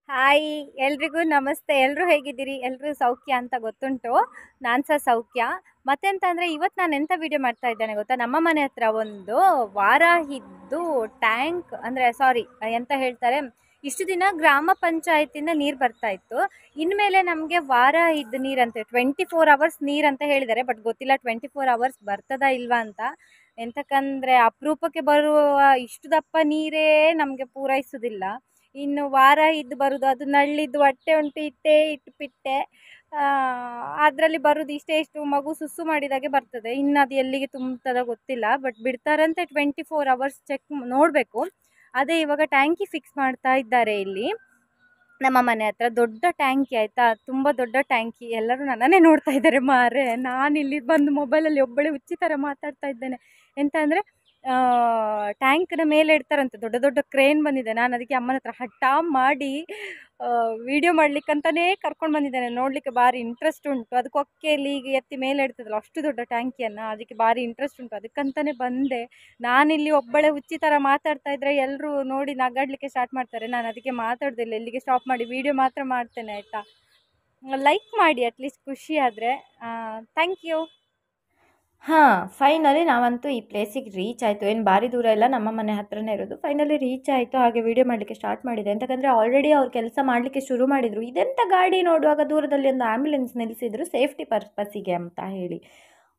Hi ಎಲ್ರಿಗೂ ನಮಸ್ತೆ. ಎಲ್ಲರೂ ಹೇಗಿದ್ದೀರಿ? ಎಲ್ಲರೂ ಸೌಖ್ಯ ಅಂತ ಗೊತ್ತುಂಟು. ನಾನು ಸಹ ಸೌಖ್ಯ. ಮತ್ತೆಂತಂದರೆ ಇವತ್ತು ನಾನು ಎಂಥ ವಿಡಿಯೋ ಮಾಡ್ತಾ ಇದ್ದೇನೆ ಗೊತ್ತಾ? ನಮ್ಮ ಮನೆ ಹತ್ರ ಒಂದು ವಾರಾಹಿದ್ದು ಟ್ಯಾಂಕ್ ಅಂದರೆ ಎಂತ ಹೇಳ್ತಾರೆ, ಇಷ್ಟು ದಿನ ಗ್ರಾಮ ಪಂಚಾಯತಿಂದ ನೀರು ಬರ್ತಾ ಇತ್ತು. ಇನ್ಮೇಲೆ ನಮಗೆ ವಾರಾಹಿದ್ದು ನೀರಂತೆ 24 ಅವರ್ಸ್ ನೀರಂತ ಹೇಳಿದ್ದಾರೆ. ಬಟ್ ಗೊತ್ತಿಲ್ಲ 24 ಅವರ್ಸ್ ಬರ್ತದಾ ಇಲ್ವಾ ಅಂತ. ಎಂತಕ್ಕಂದರೆ ಅಪರೂಪಕ್ಕೆ ಬರುವ ಇಷ್ಟು ದಪ್ಪ ನೀರೇ ನಮಗೆ ಪೂರೈಸೋದಿಲ್ಲ. ಇನ್ನು ವಾರ ಇದ್ದು ಬರುದು, ಅದು ನಳ್ಳಿದ್ದು ಹೊಟ್ಟೆ ಉಂಟು ಇಟ್ಟೇ ಇಟ್ಟು ಪಿಟ್ಟೆ, ಅದರಲ್ಲಿ ಬರುದು ಇಷ್ಟು ಮಗು ಸುಸ್ಸು ಮಾಡಿದಾಗೆ ಬರ್ತದೆ. ಇನ್ನು ಅದು ಎಲ್ಲಿಗೆ ತುಂಬ್ತದ ಗೊತ್ತಿಲ್ಲ. ಬಟ್ ಬಿಡ್ತಾರಂತೆ 24 ಅವರ್ಸ್ ಚೆಕ್ ನೋಡಬೇಕು. ಅದೇ ಇವಾಗ ಟ್ಯಾಂಕಿ ಫಿಕ್ಸ್ ಮಾಡ್ತಾ ಇದ್ದಾರೆ ಇಲ್ಲಿ ನಮ್ಮ ಮನೆ ಹತ್ರ. ದೊಡ್ಡ ಟ್ಯಾಂಕಿ ಆಯಿತಾ, ತುಂಬ ದೊಡ್ಡ ಟ್ಯಾಂಕಿ. ಎಲ್ಲರೂ ನನ್ನನ್ನೇ ನೋಡ್ತಾ ಇದ್ದಾರೆ ಮಾರೆ. ನಾನಿಲ್ಲಿ ಬಂದು ಮೊಬೈಲಲ್ಲಿ ಒಬ್ಬಳೆ ಹುಚ್ಚಿ ಥರ ಮಾತಾಡ್ತಾ ಇದ್ದೇನೆ. ಎಂತ ಅಂದರೆ ಟ್ಯಾಂಕ್ನ ಮೇಲೆ ಇಡ್ತಾರಂತೆ, ದೊಡ್ಡ ದೊಡ್ಡ ಕ್ರೇನ್ ಬಂದಿದೆ. ನಾನು ಅದಕ್ಕೆ ಅಮ್ಮನ ಹತ್ರ ಹಠ ಮಾಡಿ ವಿಡಿಯೋ ಮಾಡಲಿಕ್ಕಂತಲೇ ಕರ್ಕೊಂಡು ಬಂದಿದ್ದೇನೆ. ನೋಡಲಿಕ್ಕೆ ಭಾರಿ ಇಂಟ್ರೆಸ್ಟ್ ಉಂಟು. ಅದು ಕೊಕ್ಕೆಯಲ್ಲಿ ಈಗ ಎತ್ತಿ ಮೇಲೆ ಇಡ್ತದಲ್ಲ ಅಷ್ಟು ದೊಡ್ಡ ಟ್ಯಾಂಕಿಯನ್ನು, ಅದಕ್ಕೆ ಭಾರಿ ಇಂಟ್ರೆಸ್ಟ್ ಉಂಟು. ಅದಕ್ಕಂತಲೇ ಬಂದೆ. ನಾನಿಲ್ಲಿ ಒಬ್ಬಳೆ ಹುಚ್ಚಿ ಥರ ಮಾತಾಡ್ತಾ ಇದ್ದರೆ ಎಲ್ಲರೂ ನೋಡಿ ನಗಾಡಲಿಕ್ಕೆ ಸ್ಟಾರ್ಟ್ ಮಾಡ್ತಾರೆ. ನಾನು ಅದಕ್ಕೆ ಮಾತಾಡೋದಿಲ್ಲ, ಇಲ್ಲಿಗೆ ಸ್ಟಾಪ್ ಮಾಡಿ ವಿಡಿಯೋ ಮಾತ್ರ ಮಾಡ್ತೇನೆ ಆಯಿತಾ. ಲೈಕ್ ಮಾಡಿ ಅಟ್ಲೀಸ್ಟ್ ಖುಷಿ ಆದರೆ. Thank you. ಹಾಂ, ಫೈನಲಿ ನಾವಂತೂ ಈ ಪ್ಲೇಸಿಗೆ ರೀಚ್ ಆಯಿತು. ಏನು ಭಾರಿ ದೂರ ಇಲ್ಲ, ನಮ್ಮ ಮನೆ ಹತ್ರನೇ ಇರೋದು. ಫೈನಲಿ ರೀಚ್ ಆಯಿತು. ಹಾಗೆ ವೀಡಿಯೋ ಮಾಡಲಿಕ್ಕೆ ಸ್ಟಾರ್ಟ್ ಮಾಡಿದೆ. ಎಂತಕ್ಕಂದರೆ ಆಲ್ರೆಡಿ ಅವ್ರು ಕೆಲಸ ಮಾಡಲಿಕ್ಕೆ ಶುರು ಮಾಡಿದರು. ಇದೆಂಥ ಗಾಡಿ ನೋಡುವಾಗ ದೂರದಲ್ಲಿ ಒಂದು ಆ್ಯಂಬುಲೆನ್ಸ್ ನಿಲ್ಲಿಸಿದ್ರು ಸೇಫ್ಟಿ ಪರ್ಪಸ್ಸಿಗೆ ಅಂತ ಹೇಳಿ.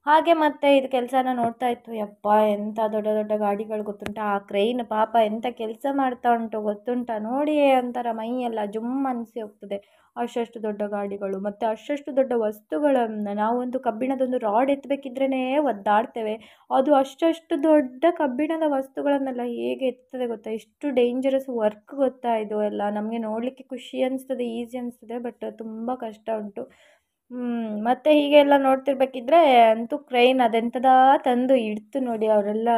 ಹಾಗೆ ಮತ್ತೆ ಇದು ಕೆಲಸನ ನೋಡ್ತಾ ಇತ್ತು. ಯಪ್ಪ, ಎಂಥ ದೊಡ್ಡ ದೊಡ್ಡ ಗಾಡಿಗಳು ಗೊತ್ತುಂಟಾ. ಆ ಕ್ರೈನ್ ಪಾಪ ಎಂಥ ಕೆಲಸ ಮಾಡ್ತಾ ಉಂಟು ಗೊತ್ತುಂಟಾ. ನೋಡಿಯೇ ಒಂಥರ ಮೈಯೆಲ್ಲ ಜುಮ್ ಅನಿಸಿ ಹೋಗ್ತದೆ. ಅಷ್ಟು ದೊಡ್ಡ ಗಾಡಿಗಳು ಮತ್ತು ಅಷ್ಟು ದೊಡ್ಡ ವಸ್ತುಗಳನ್ನು ನಾವೊಂದು ಕಬ್ಬಿಣದೊಂದು ರಾಡ್ ಎತ್ತಬೇಕಿದ್ರೇ ಒದ್ದಾಡ್ತೇವೆ. ಅದು ಅಷ್ಟು ದೊಡ್ಡ ಕಬ್ಬಿಣದ ವಸ್ತುಗಳನ್ನೆಲ್ಲ ಹೇಗೆ ಎತ್ತದೆ ಗೊತ್ತಾ. ಎಷ್ಟು ಡೇಂಜರಸ್ ವರ್ಕ್ ಗೊತ್ತಾ ಇದು ಎಲ್ಲ. ನಮಗೆ ನೋಡಲಿಕ್ಕೆ ಖುಷಿ ಅನಿಸ್ತದೆ, ಈಸಿ ಅನಿಸ್ತದೆ, ಬಟ್ ತುಂಬ ಕಷ್ಟ ಉಂಟು. ಮತ್ತು ಹೀಗೆಲ್ಲ ನೋಡ್ತಿರ್ಬೇಕಿದ್ರೆ ಅಂತೂ ಕ್ರೈನ್ ಅದೆಂಥದ ತಂದು ಇಡ್ತು ನೋಡಿ. ಅವರೆಲ್ಲ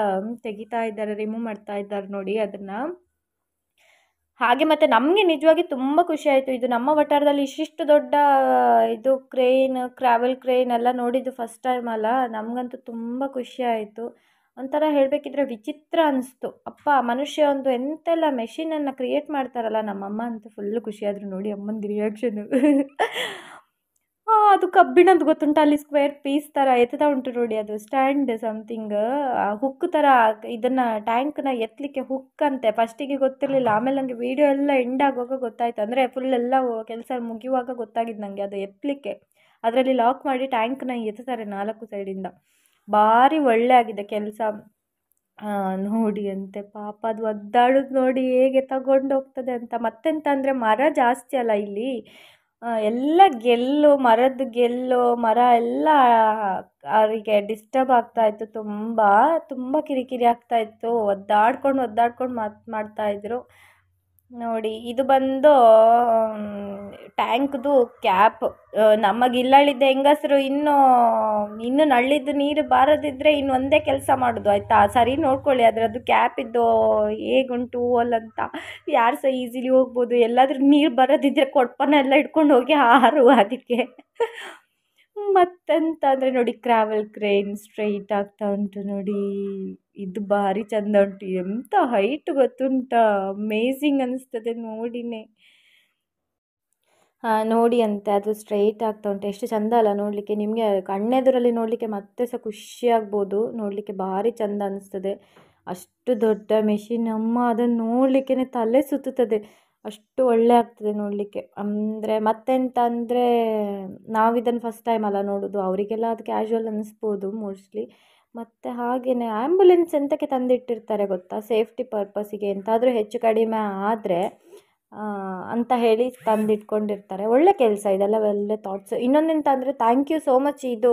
ತೆಗಿತಾ ಇದ್ದಾರೆ, ರಿಮೂವ್ ಮಾಡ್ತಾ ಇದ್ದಾರೆ ನೋಡಿ ಅದನ್ನು. ಹಾಗೆ ಮತ್ತು ನಮಗೆ ನಿಜವಾಗಿ ತುಂಬ ಖುಷಿ ಆಯಿತು. ಇದು ನಮ್ಮ ವಠಾರದಲ್ಲಿ ಇಷ್ಟಿಷ್ಟು ದೊಡ್ಡ ಇದು ಟ್ರಾವೆಲ್ ಕ್ರೇನ್ ಎಲ್ಲ ನೋಡಿದ್ದು ಫಸ್ಟ್ ಟೈಮ್ ಅಲ್ಲ. ನಮಗಂತೂ ತುಂಬ ಖುಷಿ ಆಯಿತು. ಒಂಥರ ಹೇಳಬೇಕಿದ್ರೆ ವಿಚಿತ್ರ ಅನಿಸ್ತು. ಅಪ್ಪ, ಮನುಷ್ಯ ಒಂದು ಎಂತೆಲ್ಲ ಮೆಷಿನನ್ನು ಕ್ರಿಯೇಟ್ ಮಾಡ್ತಾರಲ್ಲ. ನಮ್ಮಮ್ಮ ಅಂತೂ ಫುಲ್ಲು ಖುಷಿಯಾದರು ನೋಡಿ, ಅಮ್ಮಂದು ರಿಯಾಕ್ಷನು. ಅದು ಕಬ್ಬಿಣದ್ದು ಗೊತ್ತುಂಟು, ಅಲ್ಲಿ ಸ್ಕ್ವೇರ್ ಪೀಸ್ ಥರ ಎತ್ತಾ ಉಂಟು ನೋಡಿ. ಅದು ಸ್ಟ್ಯಾಂಡ್ ಸಮಥಿಂಗ್ ಹುಕ್ ಥರ. ಇದನ್ನು ಟ್ಯಾಂಕ್ನ ಎತ್ತಲಿಕ್ಕೆ ಹುಕ್ ಅಂತೆ. ಫಸ್ಟಿಗೆ ಗೊತ್ತಿರಲಿಲ್ಲ, ಆಮೇಲೆ ನನಗೆ ವೀಡಿಯೋ ಎಲ್ಲ ಎಂಡ್ ಆಗುವಾಗ ಗೊತ್ತಾಯಿತು. ಅಂದರೆ ಫುಲ್ ಎಲ್ಲ ಕೆಲಸ ಮುಗಿಯುವಾಗ ಗೊತ್ತಾಗಿದ್ದು ನನಗೆ ಅದು ಎತ್ತಲಿಕ್ಕೆ. ಅದರಲ್ಲಿ ಲಾಕ್ ಮಾಡಿ ಟ್ಯಾಂಕ್ನ ಎತ್ತಾರೆ 4 ಸೈಡಿಂದ. ಭಾರಿ ಒಳ್ಳೆ ಆಗಿದೆ ಕೆಲಸ ನೋಡಿ ಅಂತೆ. ಪಾಪ ಅದು ಒದ್ದಾಡೋದು ನೋಡಿ ಹೇಗೆ ತಗೊಂಡು ಹೋಗ್ತದೆ ಅಂತ. ಮತ್ತೆಂತ ಅಂದರೆ ಮರ ಜಾಸ್ತಿ ಅಲ್ಲ ಇಲ್ಲಿ. ಎಲ್ಲ ಮರದ ಮರ ಎಲ್ಲ ಅವರಿಗೆ ಡಿಸ್ಟರ್ಬ್ ಆಗ್ತಾಯಿತ್ತು. ತುಂಬ ಕಿರಿಕಿರಿ ಆಗ್ತಾಯಿತ್ತು. ಒದ್ದಾಡ್ಕೊಂಡು ಮಾಡ್ತಾಯಿದ್ರು ನೋಡಿ. ಇದು ಬಂದು ಟ್ಯಾಂಕ್ದು ಕ್ಯಾಪ್. ನಮಗೆ ಇಲ್ಲಳಿದ್ದ ಹೆಂಗಸರು ಇನ್ನು ನಳ್ಳಿದ್ದು ನೀರು ಬಾರದಿದ್ದರೆ ಇನ್ನು ಒಂದೇ ಕೆಲಸ ಮಾಡೋದು ಆಯಿತಾ. ಸರಿ ನೋಡ್ಕೊಳ್ಳಿ ಅದರದ್ದು ಕ್ಯಾಪ್ ಇದ್ದು ಹೇಗುಂಟು ಅಂತ. ಯಾರು ಸಹ ಈಸಿಲಿ ಹೋಗ್ಬೋದು. ಎಲ್ಲಾದರೂ ನೀರು ಬರೋದಿದ್ದರೆ ಕೊಡ್ಪನೆಲ್ಲ ಇಟ್ಕೊಂಡು ಹೋಗಿ ಹಾರುವ ಅದಕ್ಕೆ. ಮತ್ತೆಂತ ಅಂದರೆ ನೋಡಿ, ಟ್ರಾವೆಲ್ ಕ್ರೇನ್ ಸ್ಟ್ರೈಟ್ ಆಗ್ತಾ ಉಂಟು ನೋಡಿ. ಇದು ಭಾರಿ ಚಂದ ಉಂಟು. ಎಂಥ ಹೈಟ್ ಗೊತ್ತುಂಟಾ, ಅಮೇಝಿಂಗ್ ಅನಿಸ್ತದೆ ನೋಡಿನೇ. ನೋಡಿ ಅಂತೆ ಅದು ಸ್ಟ್ರೈಟ್ ಆಗ್ತಾ ಉಂಟು. ಎಷ್ಟು ಚಂದ ಅಲ್ಲ ನೋಡಲಿಕ್ಕೆ. ನಿಮಗೆ ಕಣ್ಣೆದುರಲ್ಲಿ ನೋಡಲಿಕ್ಕೆ ಮತ್ತೆ ಸಹ ಖುಷಿ ಆಗ್ಬೋದು. ನೋಡಲಿಕ್ಕೆ ಭಾರಿ ಚಂದ ಅನಿಸ್ತದೆ. ಅಷ್ಟು ದೊಡ್ಡ ಮೆಷಿನ್, ಅಮ್ಮ ಅದನ್ನು ನೋಡಲಿಕ್ಕೆ ತಲೆ ಸುತ್ತುತ್ತದೆ. ಅಷ್ಟು ಒಳ್ಳೆ ಆಗ್ತದೆ ನೋಡಲಿಕ್ಕೆ. ಅಂದರೆ ಮತ್ತೆಂತ ಅಂದರೆ ನಾವಿದನ್ನು ಫಸ್ಟ್ ಟೈಮ್ ಅಲ್ಲ ನೋಡೋದು. ಅವರಿಗೆಲ್ಲ ಅದು ಕ್ಯಾಶುವಲ್ ಅನ್ನಿಸ್ಬೋದು ಮೋಸ್ಟ್ಲಿ. ಮತ್ತು ಹಾಗೆಯೇ ಆ್ಯಂಬುಲೆನ್ಸ್ ಎಂತಕ್ಕೆ ತಂದಿಟ್ಟಿರ್ತಾರೆ ಗೊತ್ತಾ, ಸೇಫ್ಟಿ ಪರ್ಪಸ್ಸಿಗೆ. ಎಂತಾದರೂ ಹೆಚ್ಚು ಕಡಿಮೆ ಆದರೆ ಅಂತ ಹೇಳಿ ತಂದಿಟ್ಕೊಂಡಿರ್ತಾರೆ. ಒಳ್ಳೆ ಕೆಲಸ ಇದೆಲ್ಲ, ಒಳ್ಳೆ ಥಾಟ್ಸ್. ಇನ್ನೊಂದೆಂತ ಅಂದರೆ ಥ್ಯಾಂಕ್ ಯು ಸೋ ಮಚ್. ಇದು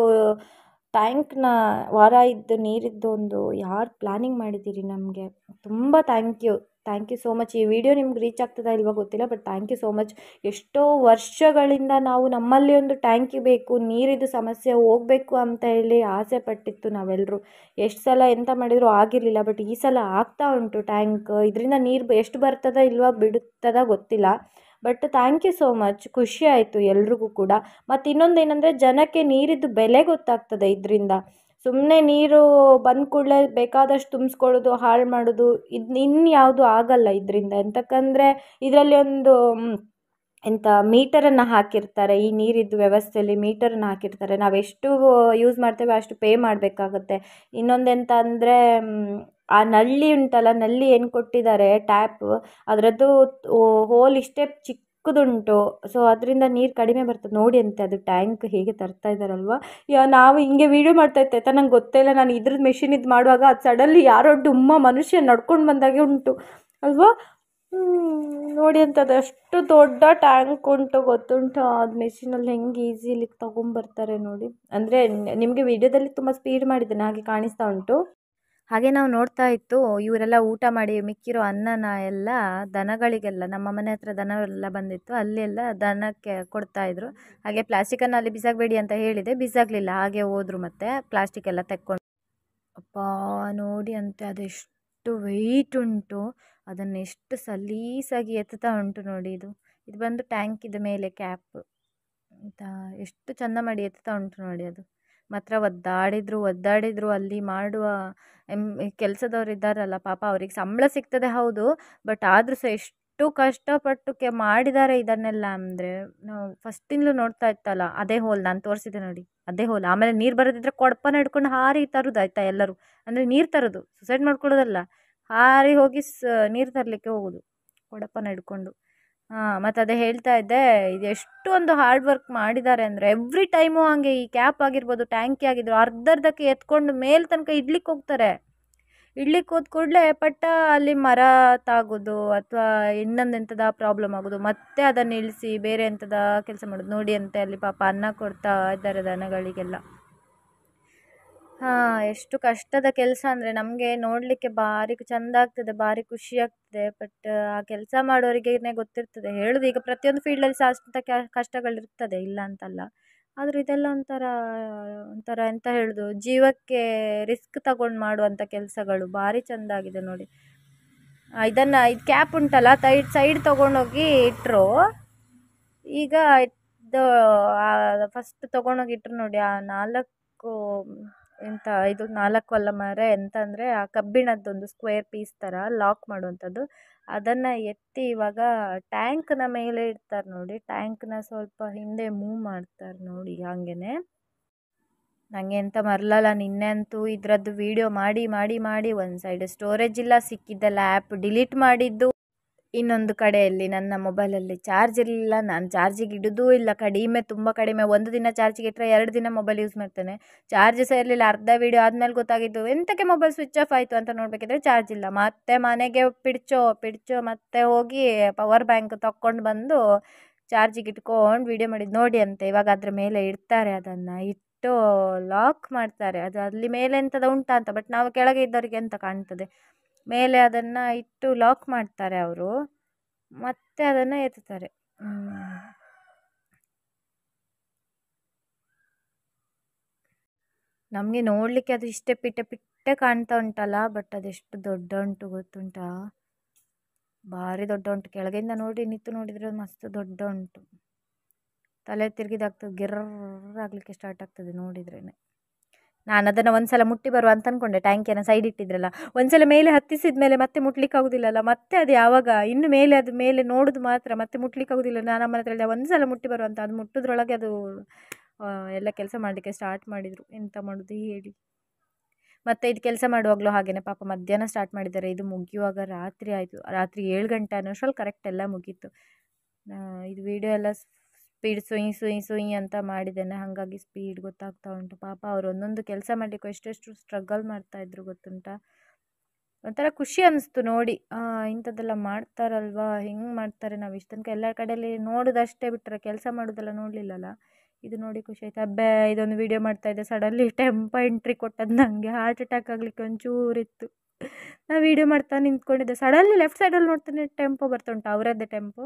ಟ್ಯಾಂಕ್ನ ವಾರಾಹಿದ್ದು ನೀರಿದ್ದು ಒಂದು ಯಾರು ಪ್ಲ್ಯಾನಿಂಗ್ ಮಾಡಿದ್ದೀರಿ ನಮಗೆ, ತುಂಬ ಥ್ಯಾಂಕ್ ಯು ಸೋ ಮಚ್. ಈ ವಿಡಿಯೋ ನಿಮ್ಗೆ ರೀಚ್ ಆಗ್ತದಾ ಇಲ್ವಾ ಗೊತ್ತಿಲ್ಲ, but thank you so much. ಎಷ್ಟೋ ವರ್ಷಗಳಿಂದ ನಾವು ನಮ್ಮಲ್ಲಿ ಒಂದು ಟ್ಯಾಂಕಿ ಬೇಕು, ನೀರಿದ್ದು ಸಮಸ್ಯೆ ಹೋಗಬೇಕು ಅಂತ ಹೇಳಿ ಆಸೆ ಪಟ್ಟಿತ್ತು ನಾವೆಲ್ಲರೂ. ಎಷ್ಟು ಸಲ ಎಂತ ಮಾಡಿದರೂ ಆಗಿರಲಿಲ್ಲ, ಬಟ್ ಈ ಸಲ ಆಗ್ತಾ ಉಂಟು ಟ್ಯಾಂಕ್. ಇದರಿಂದ ನೀರು ಎಷ್ಟು ಬರ್ತದ ಇಲ್ವಾ ಬಿಡುತ್ತದ ಗೊತ್ತಿಲ್ಲ, but thank you so much. ಖುಷಿ ಆಯಿತು ಎಲ್ರಿಗೂ ಕೂಡ. ಮತ್ತು ಇನ್ನೊಂದೇನೆಂದರೆ ಜನಕ್ಕೆ ನೀರಿದ್ದು ಬೆಲೆ ಗೊತ್ತಾಗ್ತದೆ ಇದರಿಂದ. ಸುಮ್ಮನೆ ನೀರು ಬಂದ ಕೂಡಲೇ ಬೇಕಾದಷ್ಟು ತುಂಬಿಸ್ಕೊಳ್ಳೋದು, ಹಾಳು ಮಾಡೋದು, ಇನ್ಯಾವುದು ಆಗಲ್ಲ ಇದರಿಂದ. ಎಂತಕ್ಕಂದರೆ ಇದರಲ್ಲಿ ಒಂದು ಎಂಥ ಮೀಟರನ್ನು ಹಾಕಿರ್ತಾರೆ. ಈ ನೀರಿದ್ದು ವ್ಯವಸ್ಥೆಯಲ್ಲಿ ಮೀಟರನ್ನು ಹಾಕಿರ್ತಾರೆ. ನಾವೆಷ್ಟು ಯೂಸ್ ಮಾಡ್ತೇವೆ ಅಷ್ಟು ಪೇ ಮಾಡಬೇಕಾಗುತ್ತೆ. ಇನ್ನೊಂದೆಂತ ಅಂದರೆ ಆ ನಲ್ಲಿ ಉಂಟಲ್ಲ, ನಲ್ಲಿ ಏನು ಕೊಟ್ಟಿದ್ದಾರೆ ಟ್ಯಾಪ್, ಅದರದ್ದು ಹೋಲ್ ಇಷ್ಟೇ ಚಿಕ್ಕದುಂಟು. ಸೊ ಅದರಿಂದ ನೀರು ಕಡಿಮೆ ಬರ್ತದೆ. ನೋಡಿ ಅಂತೆ ಅದು ಟ್ಯಾಂಕ್ ಹೇಗೆ ತರ್ತಾ ಇದ್ದಾರಲ್ವ. ನಾವು ಹಿಂಗೆ ವೀಡಿಯೋ ಮಾಡ್ತಾ ಇರ್ತಾಯ್ತಾ, ನಂಗೆ ಗೊತ್ತೇ ಇಲ್ಲ. ನಾನು ಇದ್ರದ್ದು ಮೆಷಿನ್ ಇದು ಮಾಡುವಾಗ ಅದು ಸಡನ್ಲಿ ಯಾರೋ ಡುಮ್ಮ ಮನುಷ್ಯ ನಡ್ಕೊಂಡು ಬಂದಾಗೆ ಉಂಟು ಅಲ್ವಾ. ನೋಡಿ ಅಂತ ಅದು ಅಷ್ಟು ದೊಡ್ಡ ಟ್ಯಾಂಕ್ ಉಂಟು ಗೊತ್ತುಂಟು. ಅದು ಮೆಷಿನಲ್ಲಿ ಹೆಂಗೆ ಈಸಿಲಿ ತೊಗೊಂಬರ್ತಾರೆ ನೋಡಿ. ಅಂದರೆ ನಿಮಗೆ ವಿಡಿಯೋದಲ್ಲಿ ತುಂಬ ಸ್ಪೀಡ್ ಮಾಡಿದ್ದೇನೆ ಹಾಗೆ ಕಾಣಿಸ್ತಾ ಉಂಟು. ಹಾಗೆ ನಾವು ನೋಡ್ತಾ ಇತ್ತು ಇವರೆಲ್ಲ ಊಟ ಮಾಡಿ ಮಿಕ್ಕಿರೋ ಅನ್ನನ ಎಲ್ಲ ದನಗಳಿಗೆಲ್ಲ, ನಮ್ಮ ಮನೆ ಹತ್ರ ದನವೆಲ್ಲ ಬಂದಿತ್ತು, ಅಲ್ಲಿ ಎಲ್ಲ ದನಕ್ಕೆ ಕೊಡ್ತಾಯಿದ್ರು. ಹಾಗೆ ಪ್ಲಾಸ್ಟಿಕನ್ನು ಅಲ್ಲಿ ಬಿಸಾಕಬೇಡಿ ಅಂತ ಹೇಳಿದೆ, ಬಿಸಾಕಲಿಲ್ಲ, ಹಾಗೆ ಹೋದ್ರು. ಮತ್ತು ಪ್ಲಾಸ್ಟಿಕ್ ಎಲ್ಲ ತೆಕ್ಕೊಂಡು ಅಪ್ಪ ನೋಡಿ ಅಂತೆ ಅದೆಷ್ಟು ವೆಯ್ಟ್ ಉಂಟು. ಅದನ್ನು ಎಷ್ಟು ಸಲೀಸಾಗಿ ಎತ್ತುತ್ತಾ ಉಂಟು ನೋಡಿ. ಇದು ಬಂದು ಟ್ಯಾಂಕಿದ ಮೇಲೆ ಕ್ಯಾಪ್ ಅಂತ ಎಷ್ಟು ಚೆಂದ ಮಾಡಿ ಎತ್ತುತ್ತಾ ಉಂಟು ನೋಡಿ. ಅದು ಮಾತ್ರ ಒದ್ದಾಡಿದ್ರು ಅಲ್ಲಿ ಮಾಡುವ ಕೆಲಸದವ್ರು ಇದ್ದಾರಲ್ಲ ಪಾಪ, ಅವ್ರಿಗೆ ಸಂಬಳ ಸಿಗ್ತದೆ ಹೌದು, ಬಟ್ ಆದರೂ ಸಹ ಎಷ್ಟು ಕಷ್ಟಪಟ್ಟು ಮಾಡಿದ್ದಾರೆ ಇದನ್ನೆಲ್ಲ. ಅಂದರೆ ನಾವು ಫಸ್ಟಿಂದಲೂ ನೋಡ್ತಾ ಇತ್ತಲ್ಲ, ಅದೇ ಹೋಲ್ ನಾನು ತೋರಿಸಿದೆ ನೋಡಿ, ಅದೇ ಹೋಲ್. ಆಮೇಲೆ ನೀರು ಬರೋದಿದ್ರೆ ಕೊಡಪನ ಹಿಡ್ಕೊಂಡು ಹಾರಿ ತರೋದು ಆಯ್ತಾ ಎಲ್ಲರೂ. ಅಂದರೆ ನೀರು ತರೋದು, ಸುಸೈಡ್ ಮಾಡ್ಕೊಳ್ಳೋದಲ್ಲ, ಹಾರಿ ಹೋಗಿ ನೀರು ತರಲಿಕ್ಕೆ ಹೋಗೋದು ಕೊಡಪನ ಹಿಡ್ಕೊಂಡು. ಮತ್ತು ಅದೇ ಹೇಳ್ತಾ ಇದ್ದೆ, ಇದು ಎಷ್ಟೊಂದು ಹಾರ್ಡ್ ವರ್ಕ್ ಮಾಡಿದ್ದಾರೆ ಅಂದರೆ ಎವ್ರಿ ಟೈಮು ಹಾಗೆ. ಈ ಕ್ಯಾಪ್ ಆಗಿರ್ಬೋದು, ಟ್ಯಾಂಕಿ ಆಗಿದ್ರು ಅರ್ಧಕ್ಕೆ ಎತ್ಕೊಂಡು ಮೇಲೆ ತನಕ ಇಡ್ಲಿಕ್ಕೆ ಹೋಗ್ತಾರೆ. ಇಡ್ಲಿಕ್ಕೆ ಹೋದ ಕೂಡಲೇ ಪಟ್ಟ ಅಲ್ಲಿ ಮರ ತಾಗೋದು ಅಥವಾ ಇನ್ನೊಂದೆಂಥದ ಪ್ರಾಬ್ಲಮ್ ಆಗೋದು, ಮತ್ತೆ ಅದನ್ನು ಇಳಿಸಿ ಬೇರೆ ಎಂಥದ ಕೆಲಸ ಮಾಡೋದು. ನೋಡಿ ಅಂತೆ ಅಲ್ಲಿ ಪಾಪ ಅನ್ನ ಕೊಡ್ತಾ ಇದ್ದಾರೆ ದನಗಳಿಗೆಲ್ಲ. ಎಷ್ಟು ಕಷ್ಟದ ಕೆಲಸ ಅಂದರೆ ನಮಗೆ ನೋಡಲಿಕ್ಕೆ ಭಾರಿ ಚೆಂದ ಆಗ್ತದೆ, ಭಾರಿ ಖುಷಿ ಆಗ್ತದೆ. ಬಟ್ ಆ ಕೆಲಸ ಮಾಡೋರಿಗೇ ಗೊತ್ತಿರ್ತದೆ. ಹೇಳೋದು ಈಗ ಪ್ರತಿಯೊಂದು ಫೀಲ್ಡಲ್ಲಿ ಸಹ ಅಷ್ಟು ಕಷ್ಟಗಳಿರ್ತದೆ, ಇಲ್ಲ ಅಂತಲ್ಲ. ಆದರೂ ಇದೆಲ್ಲ ಒಂಥರ ಎಂತ ಹೇಳೋದು, ಜೀವಕ್ಕೆ ರಿಸ್ಕ್ ತಗೊಂಡು ಮಾಡುವಂಥ ಕೆಲಸಗಳು ಭಾರಿ ಚೆಂದ ಆಗಿದೆ ನೋಡಿ. ಇದು ಕ್ಯಾಪ್ ಉಂಟಲ್ಲ, ಸೈಡ್ ತೊಗೊಂಡೋಗಿ ಇಟ್ಟರು. ಈಗ ಇದು ಫಸ್ಟ್ ತೊಗೊಂಡೋಗಿ ಇಟ್ಟರು ನೋಡಿ. ಆ 4 ಇದು 4 ಅಲ್ಲ ಮರ, ಎಂತ ಅಂದರೆ ಆ ಕಬ್ಬಿಣದ್ದೊಂದು ಸ್ಕ್ವೇರ್ ಪೀಸ್ ಥರ ಲಾಕ್ ಮಾಡುವಂಥದ್ದು. ಅದನ್ನು ಎತ್ತಿ ಇವಾಗ ಟ್ಯಾಂಕ್ನ ಮೇಲೆ ಇಡ್ತಾರೆ ನೋಡಿ. ಟ್ಯಾಂಕ್ನ ಸ್ವಲ್ಪ ಹಿಂದೆ ಮೂವ್ ಮಾಡ್ತಾರೆ ನೋಡಿ. ಹಾಗೇನೆ ನನಗೆ ಎಂತ ಮರಲಲ್ಲ, ನಿನ್ನೆ ಅಂತೂ ಇದರದ್ದು ವೀಡಿಯೋ ಮಾಡಿ ಒಂದು ಸೈಡ್ ಸ್ಟೋರೇಜ್ ಇಲ್ಲ, ಸಿಕ್ಕಿದ್ದೆಲ್ಲ ಆ್ಯಪ್ ಡಿಲೀಟ್ ಮಾಡಿದ್ದು. ಇನ್ನೊಂದು ಕಡೆಯಲ್ಲಿ ನನ್ನ ಮೊಬೈಲಲ್ಲಿ ಚಾರ್ಜ್ ಇರಲಿಲ್ಲ, ನಾನು ಚಾರ್ಜಿಗೆ ಇಡೋದೂ ಇಲ್ಲ, ತುಂಬ ಕಡಿಮೆ. ಒಂದು ದಿನ ಚಾರ್ಜಿಗೆ ಇಟ್ಟರೆ 2 ದಿನ ಮೊಬೈಲ್ ಯೂಸ್ ಮಾಡ್ತೇನೆ. ಚಾರ್ಜ್ ಸಹ ಇರಲಿಲ್ಲ. ಅರ್ಧ ವೀಡಿಯೋ ಆದಮೇಲೆ ಗೊತ್ತಾಗಿದ್ದು ಎಂತಕ್ಕೆ ಮೊಬೈಲ್ ಸ್ವಿಚ್ ಆಫ್ ಆಯಿತು ಅಂತ ನೋಡಬೇಕಿದ್ರೆ ಚಾರ್ಜ್ ಇಲ್ಲ. ಮತ್ತೆ ಮನೆಗೆ ಪಿಡ್ಚೋ ಮತ್ತೆ ಹೋಗಿ ಪವರ್ ಬ್ಯಾಂಕ್ ತಗೊಂಡು ಬಂದು ಚಾರ್ಜಿಗೆ ಇಟ್ಕೊಂಡು ವೀಡಿಯೋ ಮಾಡಿದ್ದು ನೋಡಿ ಅಂತೆ. ಇವಾಗ ಅದ್ರ ಮೇಲೆ ಇಡ್ತಾರೆ, ಅದನ್ನು ಇಟ್ಟು ಲಾಕ್ ಮಾಡ್ತಾರೆ. ಅದು ಅಲ್ಲಿ ಮೇಲೆ ಎಂಥದ ಉಂಟಾ ಅಂತ, ಬಟ್ ನಾವು ಕೆಳಗೆ ಇದ್ದವರಿಗೆ ಎಂತ ಕಾಣ್ತದೆ. ಮೇಲೆ ಅದನ್ನು ಇಟ್ಟು ಲಾಕ್ ಮಾಡ್ತಾರೆ ಅವರು, ಮತ್ತೆ ಅದನ್ನು ಎತ್ತುತ್ತಾರೆ. ನಮಗೆ ನೋಡಲಿಕ್ಕೆ ಅದು ಇಷ್ಟೇ ಪಿಟ್ಟೆ ಕಾಣ್ತಾ ಉಂಟಲ್ಲ, ಬಟ್ ಅದೆಷ್ಟು ದೊಡ್ಡ ಉಂಟು ಗೊತ್ತುಂಟಾ, ಭಾರಿ ದೊಡ್ಡ ಉಂಟು. ಕೆಳಗಿಂದ ನಿಂತು ನೋಡಿದರೆ ಮಸ್ತ್ ದೊಡ್ಡ ಉಂಟು. ತಲೆ ತಿರುಗಿದಾಗ್ತದೆ, ಗಿರ್ರಾಗಲಿಕ್ಕೆ ಸ್ಟಾರ್ಟ್ ಆಗ್ತದೆ ನೋಡಿದ್ರೇ. ನಾನು ಅದನ್ನು ಒಂದ್ಸಲ ಮುಟ್ಟಿ ಬರುವ ಅಂತ ಅಂದ್ಕೊಂಡೆ, ಟ್ಯಾಂಕಿಯನ್ನು ಸೈಡ್ ಇಟ್ಟಿದ್ರಲ್ಲ. ಒಂದ್ಸಲ ಮೇಲೆ ಹತ್ತಿಸಿದ ಮೇಲೆ ಮತ್ತೆ ಮುಟ್ಲಿಕ್ಕೆ ಆಗೋದಿಲ್ಲಲ್ಲ, ಮತ್ತೆ ಅದು ಯಾವಾಗ ಇನ್ನು ಮೇಲೆ ಅದು ಮೇಲೆ ನೋಡೋದು ಮಾತ್ರ, ಮತ್ತೆ ಮುಟ್ಲಿಕ್ಕೆ ಆಗೋದಿಲ್ಲ. ನಾನು ಅಮ್ಮನ ಹತ್ರ ಹೇಳಿದೆ ಒಂದ್ಸಲ ಮುಟ್ಟಿ ಬರುವಂತ. ಅದು ಮುಟ್ಟೋದ್ರೊಳಗೆ ಅದು ಎಲ್ಲ ಕೆಲಸ ಮಾಡಲಿಕ್ಕೆ ಸ್ಟಾರ್ಟ್ ಮಾಡಿದರು. ಎಂತ ಮಾಡೋದು ಹೇಳಿ. ಮತ್ತು ಇದು ಕೆಲಸ ಮಾಡುವಾಗಲೂ ಹಾಗೆಯೇ ಪಾಪ ಮಧ್ಯಾಹ್ನ ಸ್ಟಾರ್ಟ್ ಮಾಡಿದ್ದಾರೆ. ಇದು ಮುಗಿಯುವಾಗ ರಾತ್ರಿ ಆಯಿತು. ರಾತ್ರಿ 7 ಗಂಟೆ ಅನ್ನೋಷ್ಟರಲ್ಲಿ ಕರೆಕ್ಟ್ ಎಲ್ಲ ಮುಗೀತು. ಇದು ವಿಡಿಯೋ ಎಲ್ಲ ಸ್ಪೀಡ್ ಸುಯಿ ಅಂತ ಮಾಡಿದ್ದೇನೆ, ಹಾಗಾಗಿ ಸ್ಪೀಡ್ ಗೊತ್ತಾಗ್ತಾ ಉಂಟು. ಪಾಪ ಅವರು ಒಂದೊಂದು ಕೆಲಸ ಮಾಡಲಿಕ್ಕೂ ಎಷ್ಟೆಷ್ಟು ಸ್ಟ್ರಗಲ್ ಮಾಡ್ತಾಯಿದ್ರು ಗೊತ್ತುಂಟಾ. ಒಂಥರ ಖುಷಿ ಅನ್ನಿಸ್ತು ನೋಡಿ, ಇಂಥದ್ದೆಲ್ಲ ಮಾಡ್ತಾರಲ್ವಾ, ಹೆಂಗೆ ಮಾಡ್ತಾರೆ. ನಾವು ಇಷ್ಟು ತನಕ ಎಲ್ಲ ಕಡೆಯಲ್ಲಿ ನೋಡೋದಷ್ಟೇ ಬಿಟ್ಟರೆ ಕೆಲಸ ಮಾಡೋದೆಲ್ಲ ನೋಡಲಿಲ್ಲಲ್ಲ. ಇದು ನೋಡಿ ಖುಷಿ ಆಯ್ತು. ಇದೊಂದು ವೀಡಿಯೋ ಮಾಡ್ತಾಯಿದ್ದೆ, ಸಡನ್ಲಿ ಟೆಂಪೋ ಎಂಟ್ರಿ ಕೊಟ್ಟದ್ದು. ನನಗೆ ಹಾರ್ಟ್ ಅಟ್ಯಾಕ್ ಆಗಲಿಕ್ಕೆ ಒಂಚೂರಿತ್ತು. ನಾನು ವೀಡಿಯೋ ಮಾಡ್ತಾ ನಿಂತ್ಕೊಂಡಿದ್ದೆ, ಸಡನ್ಲಿ ಲೆಫ್ಟ್ ಸೈಡಲ್ಲಿ ನೋಡ್ತೇನೆ ಟೆಂಪೋ ಬರ್ತಾ ಉಂಟು, ಅವರದ್ದೇ ಟೆಂಪೋ.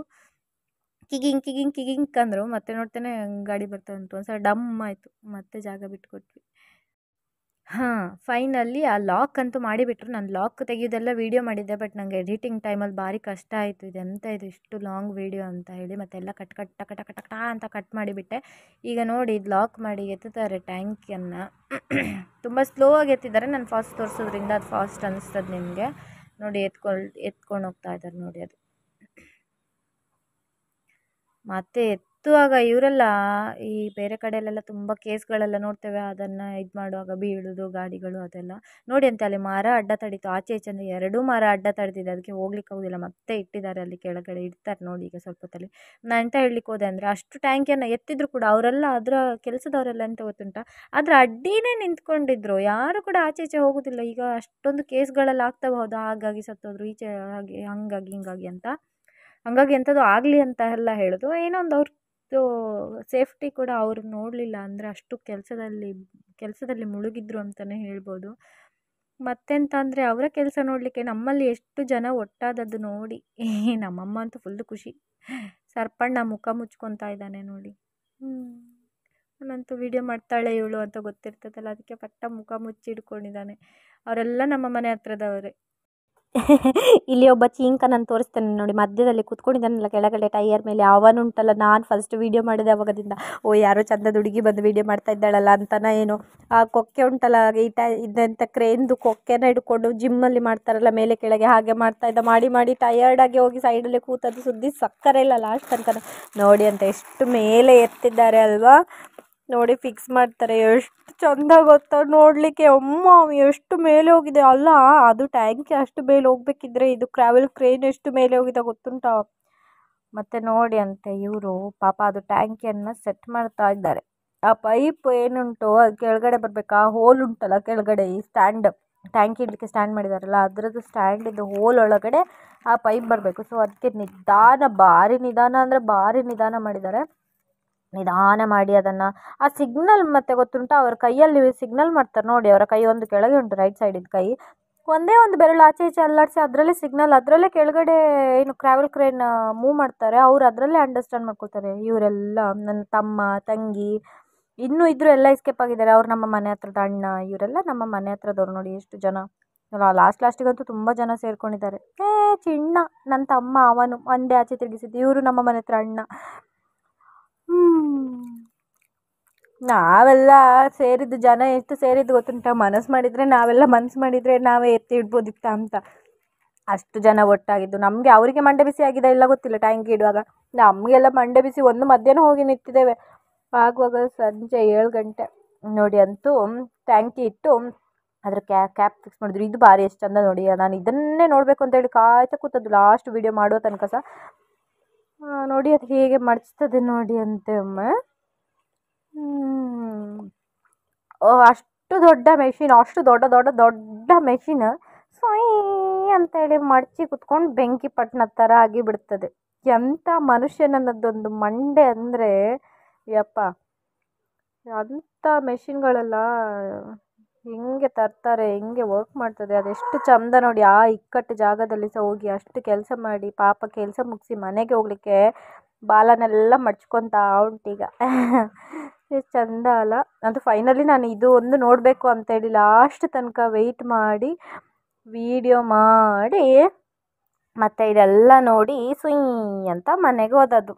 ಕಿಗಿಂಗ್ ಅಂದರು. ಮತ್ತೆ ನೋಡ್ತೇನೆ ಗಾಡಿ ಬರ್ತಾ ಉಂಟು. ಒಂದ್ಸಲ ಡಮ್ ಆಯಿತು, ಮತ್ತೆ ಜಾಗ ಬಿಟ್ಕೊಟ್ವಿ. ಫೈನಲ್ಲಿ ಆ ಲಾಕ್ ಅಂತೂ ಮಾಡಿಬಿಟ್ರು. ನಾನು ಲಾಕ್ ತೆಗೆಯೋದೆಲ್ಲ ವೀಡಿಯೋ ಮಾಡಿದ್ದೆ, ಬಟ್ ನನಗೆ ಎಡಿಟಿಂಗ್ ಟೈಮಲ್ಲಿ ಭಾರಿ ಕಷ್ಟ ಆಯಿತು. ಇದೆಂತ ಇದು ಇಷ್ಟು ಲಾಂಗ್ ವೀಡಿಯೋ ಅಂತ ಹೇಳಿ ಮತ್ತೆಲ್ಲ ಕಟ್ ಅಂತ ಕಟ್ ಮಾಡಿಬಿಟ್ಟೆ. ಈಗ ನೋಡಿ ಇದು ಲಾಕ್ ಮಾಡಿ ಎತ್ತುತ್ತಾರೆ ಟ್ಯಾಂಕಿಯನ್ನು. ತುಂಬ ಸ್ಲೋ ಆಗಿ ಎತ್ತಿದ್ದಾರೆ. ನಾನು ಫಾಸ್ಟ್ ತೋರಿಸೋದ್ರಿಂದ ಅದು ಫಾಸ್ಟ್ ಅನ್ನಿಸ್ತದೆ ನಿಮಗೆ. ನೋಡಿ ಎತ್ಕೊಂಡು ಹೋಗ್ತಾ ಇದ್ದಾರೆ ನೋಡಿ. ಅದು ಮತ್ತು ಎತ್ತುವಾಗ ಇವರೆಲ್ಲ ಈ ಬೇರೆ ಕಡೆಯಲ್ಲೆಲ್ಲ ತುಂಬ ಕೇಸ್ಗಳೆಲ್ಲ ನೋಡ್ತೇವೆ, ಅದನ್ನು ಇದು ಮಾಡುವಾಗ ಬೀಳೋದು ಗಾಡಿಗಳು ಅದೆಲ್ಲ ನೋಡಿ. ಅಂತ ಅಲ್ಲಿ ಮರ ಅಡ್ಡ ತಡೀತು, ಆಚೆ ಈಚೆ ಅಂದರೆ 2 ಮರ ಅಡ್ಡ ತಡೆದಿದೆ, ಅದಕ್ಕೆ ಹೋಗ್ಲಿಕ್ಕೆ ಆಗೋದಿಲ್ಲ, ಮತ್ತೆ ಇಟ್ಟಿದ್ದಾರೆ ಅಲ್ಲಿ ಕೆಳಗಡೆ ಇಡ್ತಾರೆ ನೋಡಿ ಈಗ ಸ್ವಲ್ಪ ಹೊತ್ತಲ್ಲಿ. ನಾನು ಎಂತ ಹೇಳಲಿಕ್ಕೆ ಹೋದೆ ಅಂದರೆ, ಅಷ್ಟು ಟ್ಯಾಂಕಿಯನ್ನು ಎತ್ತಿದ್ರು ಕೂಡ ಅವರೆಲ್ಲ ಅದರ ಕೆಲಸದವರೆಲ್ಲ ಎಂತ ಗೊತ್ತುಂಟಾ, ಅದರ ಅಡ್ಡಿನೇ ನಿಂತ್ಕೊಂಡಿದ್ರು, ಯಾರು ಕೂಡ ಆಚೆ ಈಚೆ ಹೋಗೋದಿಲ್ಲ. ಈಗ ಅಷ್ಟೊಂದು ಕೇಸ್ಗಳೆಲ್ಲ ಆಗ್ತಬಹುದು, ಹಾಗಾಗಿ ಸತ್ತೋದ್ರು, ಈಚೆ ಹಾಗೆ ಹಂಗಾಗಿ ಹಿಂಗಾಗಿ ಅಂತ, ಹಂಗಾಗಿ ಎಂಥದ್ದು ಆಗಲಿ ಅಂತ ಎಲ್ಲ ಹೇಳೋದು. ಏನೋ ಒಂದು ಅವ್ರದ್ದು ಸೇಫ್ಟಿ ಕೂಡ ಅವರು ನೋಡಲಿಲ್ಲ, ಅಂದರೆ ಅಷ್ಟು ಕೆಲಸದಲ್ಲಿ ಮುಳುಗಿದ್ರು ಅಂತಲೇ ಹೇಳ್ಬೋದು. ಮತ್ತೆಂತ ಅಂದರೆ ಅವರ ಕೆಲಸ ನೋಡಲಿಕ್ಕೆ ನಮ್ಮಲ್ಲಿ ಎಷ್ಟು ಜನ ಒಟ್ಟಾದದ್ದು ನೋಡಿ. ನಮ್ಮಮ್ಮ ಅಂತೂ ಫುಲ್ಲು ಖುಷಿ, ಸರ್ಪಣ್ಣ ಮುಖ ಮುಚ್ಕೊತಾ ಇದ್ದಾನೆ ನೋಡಿ. ನಾನಂತೂ ವೀಡಿಯೋ ಮಾಡ್ತಾಳೆ ಇವಳು ಅಂತ ಗೊತ್ತಿರ್ತದಲ್ಲ, ಅದಕ್ಕೆ ಪಟ್ಟ ಮುಖ ಮುಚ್ಚಿ ಇಟ್ಕೊಂಡಿದ್ದಾನೆ. ಅವರೆಲ್ಲ ನಮ್ಮ ಮನೆ ಹತ್ರದವರೇ. ಇಲ್ಲಿ ಒಬ್ಬ ಚೀಂಕ ನಾನು ತೋರಿಸ್ತೇನೆ ನೋಡಿ, ಮಧ್ಯದಲ್ಲಿ ಕೂತ್ಕೊಂಡಿದ್ದಾನಲ್ಲ ಕೆಳಗಡೆ ಟೈಯರ್ ಮೇಲೆ, ಅವನುಂಟಲ್ಲ, ನಾನು ಫಸ್ಟ್ ವೀಡಿಯೋ ಮಾಡಿದೆ ಅವಾಗದಿಂದ, ಯಾರೋ ಚಂದದ ಹುಡುಗಿ ಬಂದು ವೀಡಿಯೋ ಮಾಡ್ತಾ ಇದ್ದಾಳಲ್ಲ ಅಂತನ ಏನೋ. ಆ ಕೊಕ್ಕೆ ಉಂಟಲ್ಲ, ಇದಂತ ಕ್ರೇನ್ದು ಕೊಕ್ಕೆನ ಹಿಡ್ಕೊಂಡು ಜಿಮ್ಮಲ್ಲಿ ಮಾಡ್ತಾರಲ್ಲ ಮೇಲೆ ಕೆಳಗೆ, ಹಾಗೆ ಮಾಡ್ತಾ ಇದ್ದ, ಮಾಡಿ ಟಯರ್ಡಾಗಿ ಹೋಗಿ ಸೈಡಲ್ಲಿ ಕೂತದ್ದು ಸುದ್ದಿ ಸಕ್ಕರೆ ಇಲ್ಲ ಲಾಸ್ಟ್ ತನಕ ನೋಡಿ. ಅಂತ ಎಷ್ಟು ಮೇಲೆ ಎತ್ತಿದ್ದಾರೆ ಅಲ್ವಾ ನೋಡಿ, ಫಿಕ್ಸ್ ಮಾಡ್ತಾರೆ, ಎಷ್ಟು ಚಂದ ಗೊತ್ತಾ ನೋಡಲಿಕ್ಕೆ. ಅಮ್ಮ ಎಷ್ಟು ಮೇಲೆ ಹೋಗಿದೆ ಅಲ್ಲ, ಅದು ಟ್ಯಾಂಕಿ ಅಷ್ಟು ಮೇಲೆ ಹೋಗ್ಬೇಕಿದ್ರೆ ಇದು ಟ್ರಾವೆಲ್ ಕ್ರೇನ್ ಎಷ್ಟು ಮೇಲೆ ಹೋಗಿದೆ ಗೊತ್ತುಂಟಾ. ಮತ್ತು ನೋಡಿ ಅಂತೆ ಇವರು ಪಾಪ ಅದು ಟ್ಯಾಂಕಿಯನ್ನು ಸೆಟ್ ಮಾಡ್ತಾ ಇದ್ದಾರೆ. ಆ ಪೈಪ್ ಏನುಂಟು ಅದು ಕೆಳಗಡೆ ಬರಬೇಕು, ಆ ಹೋಲ್ ಉಂಟಲ್ಲ ಕೆಳಗಡೆ, ಈ ಸ್ಟ್ಯಾಂಡ್ ಟ್ಯಾಂಕಿ ಇಡಲಿಕ್ಕೆ ಸ್ಟ್ಯಾಂಡ್ ಮಾಡಿದಾರಲ್ಲ ಅದರದ್ದು ಸ್ಟ್ಯಾಂಡಿದ್ದು ಹೋಲ್ ಒಳಗಡೆ ಆ ಪೈಪ್ ಬರಬೇಕು. ಸೊ ಅದಕ್ಕೆ ಭಾರಿ ನಿಧಾನ ಅಂದರೆ ಭಾರಿ ನಿಧಾನ ಮಾಡಿದ್ದಾರೆ. ನಿಧಾನ ಮಾಡಿ ಅದನ್ನು ಆ ಸಿಗ್ನಲ್ ಮತ್ತು ಗೊತ್ತುಂಟು ಅವ್ರ ಕೈಯಲ್ಲಿ ಸಿಗ್ನಲ್ ಮಾಡ್ತಾರೆ ನೋಡಿ, ಅವರ ಕೈ ಒಂದು ಕೆಳಗೆ ಉಂಟು, ರೈಟ್ ಸೈಡಿದ್ದು ಕೈ ಒಂದೇ ಒಂದು ಬೆರಳು ಆಚೆ ಈಚೆ ಅಲ್ಲಾಡಿಸಿ ಅದರಲ್ಲೇ ಸಿಗ್ನಲ್, ಅದರಲ್ಲೇ ಕೆಳಗಡೆ ಏನು ಟ್ರಾವೆಲ್ ಕ್ರೇನ್ ಮೂವ್ ಮಾಡ್ತಾರೆ, ಅವ್ರು ಅದರಲ್ಲೇ ಅಂಡರ್ಸ್ಟ್ಯಾಂಡ್ ಮಾಡ್ಕೊಳ್ತಾರೆ. ಇವರೆಲ್ಲ ನನ್ನ ತಮ್ಮ ತಂಗಿ ಇನ್ನೂ ಇದ್ದರೂ ಎಲ್ಲ ಎಸ್ಕೇಪ್ ಆಗಿದ್ದಾರೆ. ಅವ್ರು ನಮ್ಮ ಮನೆ ಹತ್ರದ ಅಣ್ಣ, ಇವರೆಲ್ಲ ನಮ್ಮ ಮನೆ ಹತ್ರದವ್ರು ನೋಡಿ ಎಷ್ಟು ಜನ. ಲಾಸ್ಟಿಗಂತೂ ತುಂಬ ಜನ ಸೇರ್ಕೊಂಡಿದ್ದಾರೆ. ಚಿಣ್ಣ ನನ್ನ ತಮ್ಮ, ಅವನು ಒಂದೇ ಆಚೆ ತಿರುಗಿಸಿದ್ದು, ಇವರು ನಮ್ಮ ಮನೆ ಹತ್ರ ಅಣ್ಣ. ನಾವೆಲ್ಲ ಸೇರಿದ್ದು ಜನ ಎಷ್ಟು ಸೇರಿದ್ದು ಗೊತ್ತುಂಟ, ಮನಸ್ಸು ಮಾಡಿದರೆ ನಾವೇ ಎತ್ತಿ ಇಡ್ಬೋದಿತ್ತ ಅಂತ, ಅಷ್ಟು ಜನ ಒಟ್ಟಾಗಿದ್ದು. ನಮಗೆ ಅವರಿಗೆ ಮಂಡೆ ಬಿಸಿ ಆಗಿದೆ ಇಲ್ಲ ಗೊತ್ತಿಲ್ಲ, ಟ್ಯಾಂಕಿ ಇಡುವಾಗ ನಮಗೆಲ್ಲ ಮಂಡೆ ಬಿಸಿ. ಒಂದು ಮಧ್ಯಾಹ್ನ ಹೋಗಿ ನಿಂತಿದ್ದೇವೆ, ಆಗುವಾಗ ಸಂಜೆ 7 ಗಂಟೆ ನೋಡಿ. ಅಂತೂ ಟ್ಯಾಂಕಿ ಇಟ್ಟು ಅದ್ರ ಕ್ಯಾಪ್ ಫಿಕ್ಸ್ ಮಾಡಿದ್ರು. ಇದು ಭಾರಿ ಎಷ್ಟು ಚಂದ ನೋಡಿ, ನಾನು ಇದನ್ನೇ ನೋಡಬೇಕು ಅಂತೇಳಿ ಕಾಯ್ತಾ ಕೂತದ್ದು ಲಾಸ್ಟ್ ವೀಡಿಯೋ ಮಾಡುವ ತನಕ ಸಹ. ನೋಡಿ ಅದು ಹೇಗೆ ಮಡಿಸ್ತದೆ ನೋಡಿ ಅಂತೆ ಒಮ್ಮೆ. ಅಷ್ಟು ದೊಡ್ಡ ಮೆಷಿನ್, ಅಷ್ಟು ದೊಡ್ಡ ಮೆಷಿನ್ ಸೊಯ್ ಅಂತೇಳಿ ಮಡಚಿ ಕುತ್ಕೊಂಡು ಬೆಂಕಿ ಪಟ್ಟಣ ಥರ ಆಗಿಬಿಡ್ತದೆ. ಎಂಥ ಮನುಷ್ಯನನ್ನದೊಂದು ಮಂಡೆ ಅಂದರೆ ಯಪ್ಪ, ಅಂಥ ಮೆಷಿನ್ಗಳೆಲ್ಲ ಹೆಂಗೆ ತರ್ತಾರೆ, ಹೆಂಗೆ ವರ್ಕ್ ಮಾಡ್ತದೆ, ಅದೆಷ್ಟು ಚಂದ ನೋಡಿ. ಆ ಇಕ್ಕಟ್ಟು ಜಾಗದಲ್ಲಿ ಸಹ ಹೋಗಿ ಅಷ್ಟು ಕೆಲಸ ಮಾಡಿ ಪಾಪ ಕೆಲಸ ಮುಗಿಸಿ ಮನೆಗೆ ಹೋಗಲಿಕ್ಕೆ ಬಾಲನೆಲ್ಲ ಮಡ್ಚ್ಕೊತಾ ಉಂಟೀಗ. ಎಷ್ಟು ಚಂದ ಅಲ್ಲ. ಅದು ಫೈನಲಿ ನಾನು ಇದು ಒಂದು ನೋಡಬೇಕು ಅಂತೇಳಿ ಲಾಸ್ಟ್ ತನಕ ವೆಯ್ಟ್ ಮಾಡಿ ವಿಡಿಯೋ ಮಾಡಿ ಮತ್ತು ಇದೆಲ್ಲ ನೋಡಿ ಸುಯ್ ಅಂತ ಮನೆಗೆ ಹೋದದ್ದು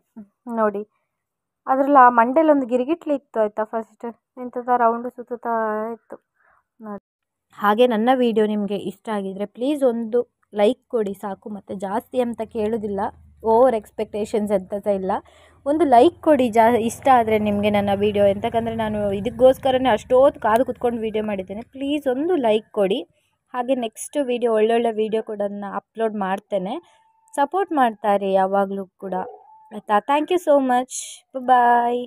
ನೋಡಿ. ಅದರಲ್ಲಿ ಆ ಮಂಡೇಲಿ ಒಂದು ಗಿರಿಗಿಟ್ಲಿ ಇತ್ತು ಆಯಿತಾ, ಫಸ್ಟ್ ಎಂಥದ ರೌಂಡು ಸುತ್ತಾ ಇತ್ತು ನೋಡಿ. ಹಾಗೆ ನನ್ನ ವಿಡಿಯೋ ನಿಮಗೆ ಇಷ್ಟ ಆಗಿದರೆ ಪ್ಲೀಸ್ ಒಂದು ಲೈಕ್ ಕೊಡಿ ಸಾಕು, ಮತ್ತು ಜಾಸ್ತಿ ಅಂತ ಕೇಳೋದಿಲ್ಲ, ಓವರ್ ಎಕ್ಸ್ಪೆಕ್ಟೇಷನ್ಸ್ ಎಂಥದ್ದು ಇಲ್ಲ, ಒಂದು ಲೈಕ್ ಕೊಡಿ ಇಷ್ಟ ಆದರೆ ನಿಮಗೆ ನನ್ನ ವೀಡಿಯೋ. ಎಂತಕ್ಕಂದರೆ ನಾನು ಇದಕ್ಕೋಸ್ಕರನೇ ಅಷ್ಟೊತ್ತು ಕಾದು ಕುತ್ಕೊಂಡು ವೀಡಿಯೋ ಮಾಡಿದ್ದೇನೆ. ಪ್ಲೀಸ್ ಒಂದು ಲೈಕ್ ಕೊಡಿ. ಹಾಗೆ ನೆಕ್ಸ್ಟ್ ವೀಡಿಯೋ ಒಳ್ಳೊಳ್ಳೆ ವೀಡಿಯೋ ಕೂಡ ಅಪ್ಲೋಡ್ ಮಾಡ್ತೇನೆ, ಸಪೋರ್ಟ್ ಮಾಡ್ತಾರೆ ಯಾವಾಗಲೂ ಕೂಡ ಆಯಿತಾ. Thank you so much, bye.